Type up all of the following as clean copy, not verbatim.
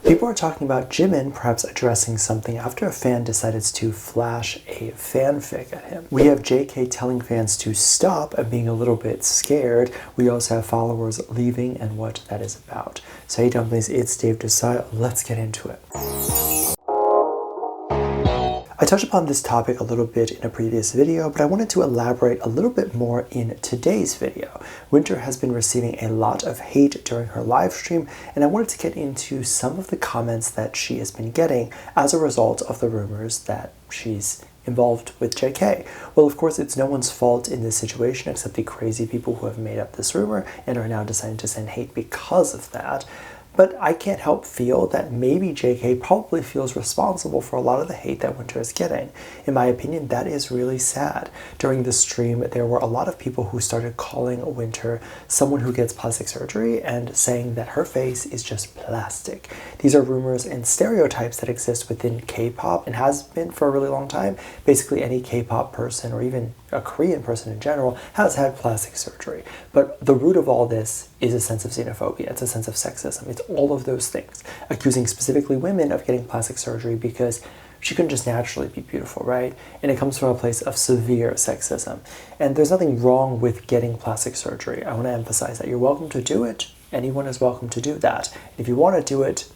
People are talking about Jimin perhaps addressing something after a fan decided to flash a fanfic at him. We have JK telling fans to stop and being a little bit scared. We also have followers leaving and what that is about. So hey Dumplings, it's Dave Disci. Let's get into it. I touched upon this topic a little bit in a previous video, but I wanted to elaborate a little bit more in today's video. Winter has been receiving a lot of hate during her live stream, and I wanted to get into some of the comments that she has been getting as a result of the rumors that she's involved with JK. Well, of course, it's no one's fault in this situation except the crazy people who have made up this rumor and are now deciding to send hate because of that. But I can't help feel that maybe JK probably feels responsible for a lot of the hate that Winter is getting. In my opinion, that is really sad. During the stream, there were a lot of people who started calling Winter someone who gets plastic surgery and saying that her face is just plastic. These are rumors and stereotypes that exist within K-pop and has been for a really long time. Basically, any K-pop person or even a Korean person in general has had plastic surgery. But the root of all this is a sense of xenophobia. It's a sense of sexism. It's all of those things. Accusing specifically women of getting plastic surgery because she couldn't just naturally be beautiful, right? And it comes from a place of severe sexism. And there's nothing wrong with getting plastic surgery. I want to emphasize that you're welcome to do it. Anyone is welcome to do that. If you want to do it,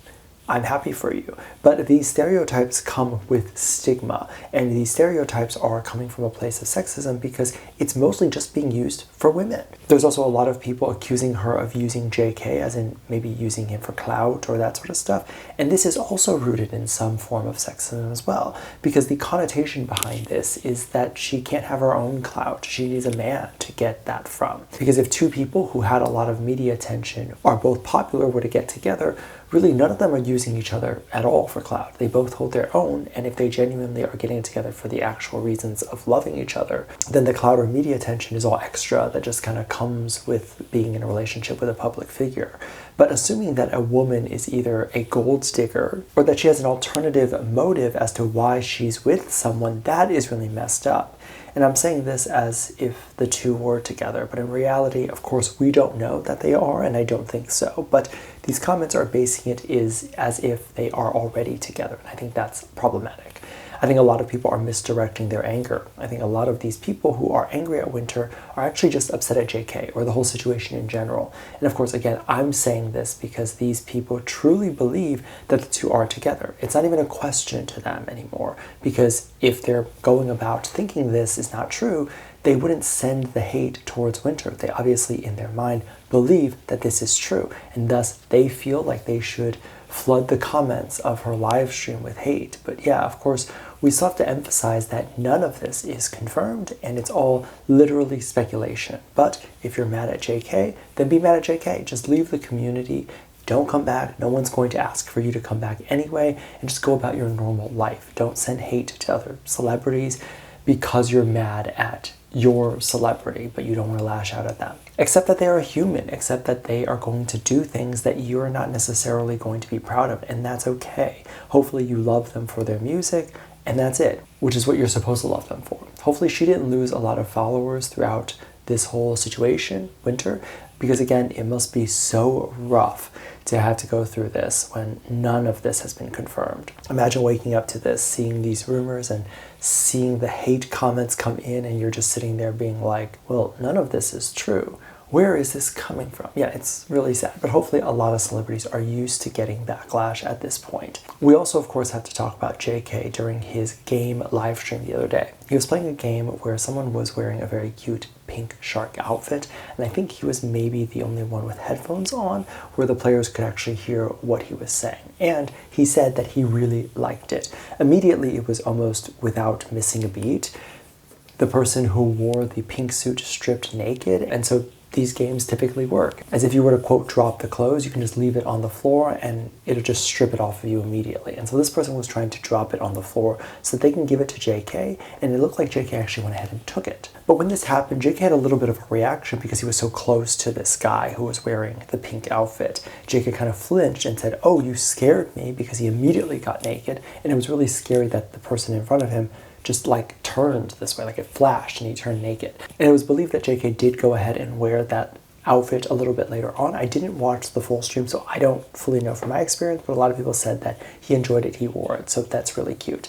I'm happy for you. But these stereotypes come with stigma, and these stereotypes are coming from a place of sexism because it's mostly just being used for women. There's also a lot of people accusing her of using JK, as in maybe using him for clout or that sort of stuff. And this is also rooted in some form of sexism as well, because the connotation behind this is that she can't have her own clout. She needs a man to get that from. Because if two people who had a lot of media attention are both popular were to get together, really none of them are using each other at all for clout. They both hold their own, and if they genuinely are getting together for the actual reasons of loving each other, then the clout or media attention is all extra that just kind of comes with being in a relationship with a public figure. But assuming that a woman is either a gold digger or that she has an alternative motive as to why she's with someone, that is really messed up. And I'm saying this as if the two were together, but in reality, of course, we don't know that they are, and I don't think so. But these comments are basing it as if they are already together, and I think that's problematic. I think a lot of people are misdirecting their anger. I think a lot of these people who are angry at Winter are actually just upset at JK or the whole situation in general. And of course, again, I'm saying this because these people truly believe that the two are together. It's not even a question to them anymore, because if they're going about thinking this is not true, they wouldn't send the hate towards Winter. They obviously, in their mind, believe that this is true, and thus they feel like they should flood the comments of her live stream with hate. But yeah, of course, we still have to emphasize that none of this is confirmed, and it's all literally speculation. But if you're mad at JK, then be mad at JK. Just leave the community. Don't come back. No one's going to ask for you to come back anyway, and just go about your normal life. Don't send hate to other celebrities because you're mad at your celebrity, but you don't want to lash out at them. Accept that they are a human, accept that they are going to do things that you're not necessarily going to be proud of, and that's okay. Hopefully you love them for their music, and that's it, which is what you're supposed to love them for. Hopefully she didn't lose a lot of followers throughout this whole situation, Winter, because again, it must be so rough to have to go through this when none of this has been confirmed. Imagine waking up to this, seeing these rumors and seeing the hate comments come in, and you're just sitting there being like, well, none of this is true. Where is this coming from? Yeah, it's really sad, but hopefully a lot of celebrities are used to getting backlash at this point. We also, of course, have to talk about JK during his game live stream the other day. He was playing a game where someone was wearing a very cute pink shark outfit, and I think he was maybe the only one with headphones on where the players could actually hear what he was saying. And he said that he really liked it. Immediately, it was almost without missing a beat. The person who wore the pink suit stripped naked, and so these games typically work. As if you were to, quote, drop the clothes, you can just leave it on the floor and it'll just strip it off of you immediately. And so this person was trying to drop it on the floor so that they can give it to JK, and it looked like JK actually went ahead and took it. But when this happened, JK had a little bit of a reaction because he was so close to this guy who was wearing the pink outfit. JK kind of flinched and said, "Oh, you scared me," because he immediately got naked, and it was really scary that the person in front of him just like turned this way, like it flashed and he turned naked. And it was believed that JK did go ahead and wear that outfit a little bit later on. I didn't watch the full stream, so I don't fully know from my experience, but a lot of people said that he enjoyed it, he wore it, so that's really cute.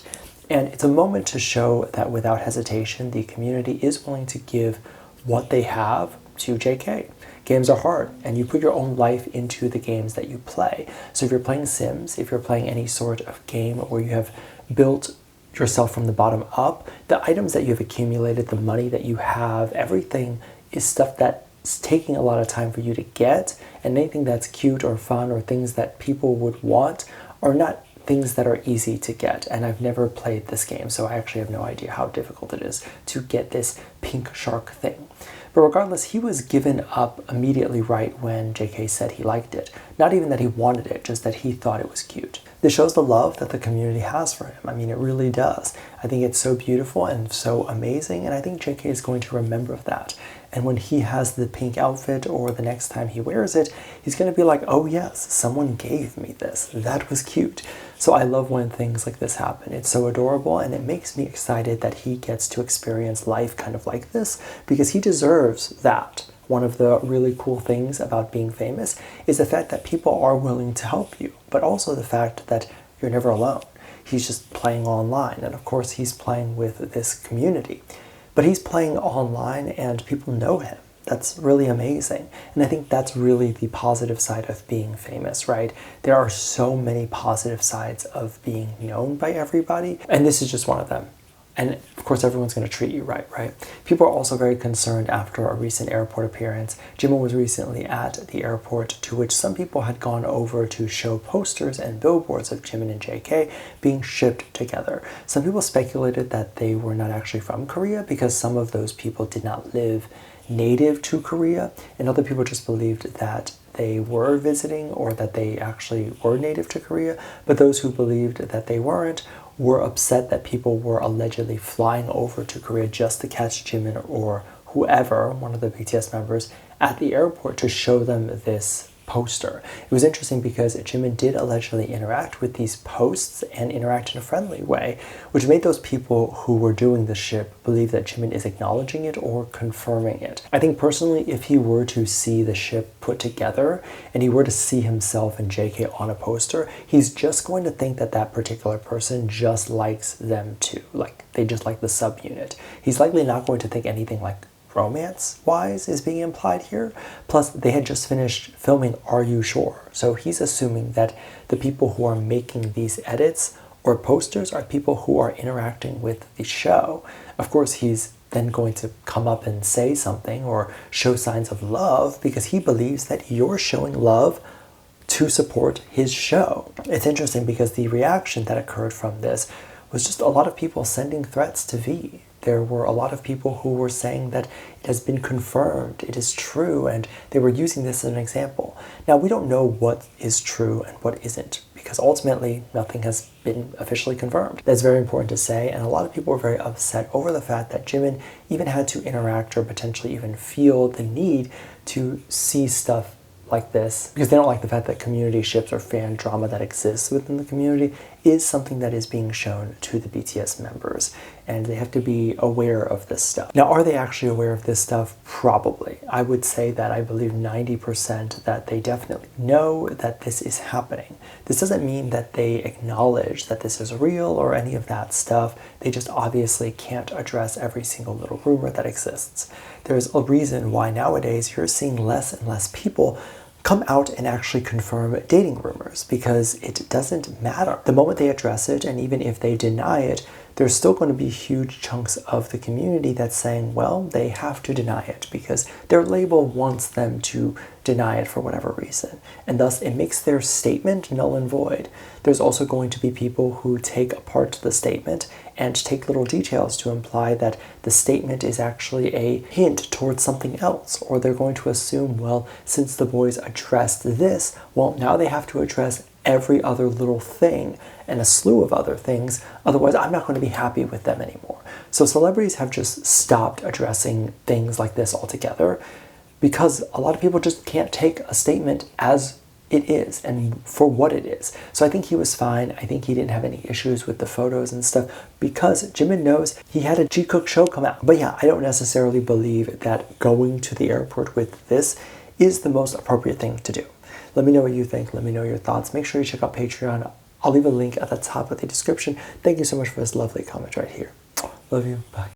And it's a moment to show that without hesitation, the community is willing to give what they have to JK. Games are hard, and you put your own life into the games that you play. So if you're playing Sims, if you're playing any sort of game where you have built yourself from the bottom up, the items that you have accumulated, the money that you have, everything is stuff that's taking a lot of time for you to get, and anything that's cute or fun or things that people would want are not things that are easy to get. And I've never played this game, so I actually have no idea how difficult it is to get this pink shark thing. But regardless, he was given up immediately right when JK said he liked it. Not even that he wanted it, just that he thought it was cute. This shows the love that the community has for him. I mean, it really does. I think it's so beautiful and so amazing, and I think JK is going to remember that. And when he has the pink outfit, or the next time he wears it, he's going to be like, oh yes, someone gave me this. That was cute. So I love when things like this happen. It's so adorable, and it makes me excited that he gets to experience life kind of like this, because he deserves that. One of the really cool things about being famous is the fact that people are willing to help you, but also the fact that you're never alone. He's just playing online, and of course he's playing with this community. But he's playing online and people know him. That's really amazing. And I think that's really the positive side of being famous, right? There are so many positive sides of being known by everybody, and this is just one of them. And of course, everyone's going to treat you right? People are also very concerned after a recent airport appearance. Jimin was recently at the airport, to which some people had gone over to show posters and billboards of Jimin and JK being shipped together. Some people speculated that they were not actually from Korea because some of those people did not live native to Korea, and other people just believed that they were visiting or that they actually were native to Korea. But those who believed that they weren't were upset that people were allegedly flying over to Korea just to catch Jimin or whoever, one of the BTS members, at the airport to show them this poster. It was interesting because Jimin did allegedly interact with these posts and interact in a friendly way, which made those people who were doing the ship believe that Jimin is acknowledging it or confirming it. I think personally, if he were to see the ship put together and he were to see himself and JK on a poster, he's just going to think that that particular person just likes them too. Like, they just like the subunit. He's likely not going to think anything like romance-wise is being implied here. Plus, they had just finished filming Are You Sure? So he's assuming that the people who are making these edits or posters are people who are interacting with the show. Of course, he's then going to come up and say something or show signs of love because he believes that you're showing love to support his show. It's interesting because the reaction that occurred from this was just a lot of people sending threats to V. There were a lot of people who were saying that it has been confirmed, it is true, and they were using this as an example. Now, we don't know what is true and what isn't, because ultimately nothing has been officially confirmed. That's very important to say, and a lot of people were very upset over the fact that Jimin even had to interact or potentially even feel the need to see stuff like this, because they don't like the fact that community ships or fan drama that exists within the community is something that is being shown to the BTS members, and they have to be aware of this stuff. Now, are they actually aware of this stuff? Probably. I would say that I believe 90% that they definitely know that this is happening. This doesn't mean that they acknowledge that this is real or any of that stuff. They just obviously can't address every single little rumor that exists. There's a reason why nowadays you're seeing less and less people come out and actually confirm dating rumors, because it doesn't matter. The moment they address it, and even if they deny it, there's still going to be huge chunks of the community that's saying, well, they have to deny it because their label wants them to deny it for whatever reason. And thus it makes their statement null and void. There's also going to be people who take apart the statement and take little details to imply that the statement is actually a hint towards something else. Or they're going to assume, well, since the boys addressed this, well, now they have to address every other little thing and a slew of other things, otherwise I'm not going to be happy with them anymore. So celebrities have just stopped addressing things like this altogether because a lot of people just can't take a statement as it is and for what it is. So I think he was fine. I think he didn't have any issues with the photos and stuff because Jimin knows he had a Jikook show come out. But yeah, I don't necessarily believe that going to the airport with this is the most appropriate thing to do. Let me know what you think. Let me know your thoughts. Make sure you check out Patreon. I'll leave a link at the top of the description. Thank you so much for this lovely comment right here. Love you. Bye.